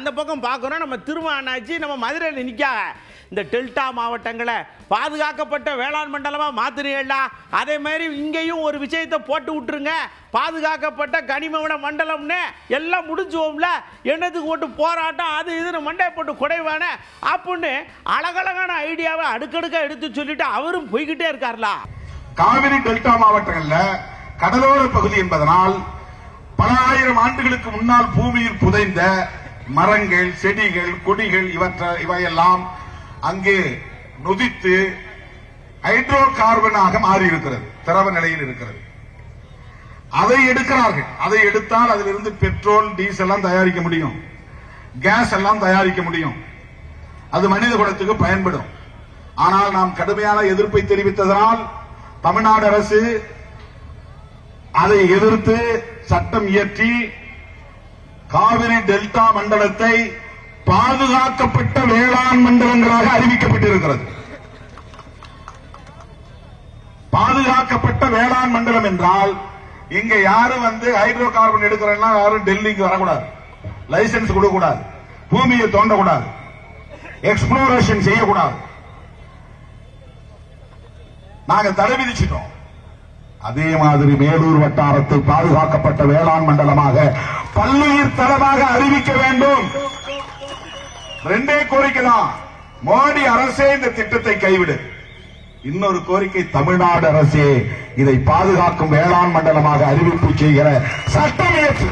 அந்த பக்கம் பார்க்கணும். நம்ம திருமணாச்சி நம்ம மதுரையில் நிற்காங்க. இந்த டெல்டா மாவட்டங்களை பாதுகாக்கப்பட்ட வேளாண் மண்டலமாக மாற்றினீங்களா, அதே மாதிரி இங்கேயும் ஒரு விஷயத்தை போட்டு விட்டுருங்க, பாதுகாக்கப்பட்ட கனிமவள மண்டலம்னு எல்லாம் முடிஞ்சுவோம்ல. என்னதுக்கு போட்டு போராட்டம் அது இதுன்னு மண்டையை போட்டு குடைவானே அப்படின்னு அழகழகான ஐடியாவை அடுக்கடுக்க எடுத்து சொல்லிட்டு அவரும் போய்கிட்டே இருக்கார்லா. காவிரி டெல்டா மாவட்டங்கள்ல கடலோர பகுதி என்பதனால் பல ஆயிரம் ஆண்டுகளுக்கு முன்னால் பூமியில் புதைந்த மரங்கள், செடிகள், கொடிகள் இவையெல்லாம் அங்கே நொதித்து ஹைட்ரோ கார்பனாக மாறி இருக்கிறது, திரவ நிலையில் இருக்கிறது. அதை எடுக்கிறார்கள். அதை எடுத்தால் அதிலிருந்து பெட்ரோல், டீசல் எல்லாம் தயாரிக்க முடியும், கேஸ் எல்லாம் தயாரிக்க முடியும். அது மனித குலத்துக்கு பயன்படும். ஆனால் நாம் கடுமையான எதிர்ப்பை தெரிவித்ததனால் தமிழ்நாடு அரசு அதை எதிர்த்து சட்டம் இயற்றி காவிரி டெல்டா மண்டலத்தை பாதுகாக்கப்பட்ட வேளாண் மண்டலங்களாக அறிவிக்கப்பட்டிருக்கிறது. பாதுகாக்கப்பட்ட வேளாண் மண்டலம் என்றால் இங்க யாரும் ஹைட்ரோ கார்பன் எடுக்கிறேன்னா யாரும் டெல்லிக்கு வரக்கூடாது, லைசன்ஸ் கொடுக்கக்கூடாது, பூமியை தோண்டக்கூடாது, எக்ஸ்ப்ளோரேஷன் செய்யக்கூடாது. நாங்க தடை விதிச்சிட்டோம். அதே மாதிரி மேலூர் வட்டாரத்தை பாதுகாக்கப்பட்ட வேளாண் மண்டலமாக பல்லுயிர் தளமாக அறிவிக்க வேண்டும். ரெண்டே கோரிக்கை தான். மோடி அரசே இந்த திட்டத்தை கைவிடு. இன்னொரு கோரிக்கை, தமிழ்நாடு அரசே இதை பாதுகாக்கும் வேளாண் மண்டலமாக அறிவிப்பு செய்கிற சட்டம் இயற்று.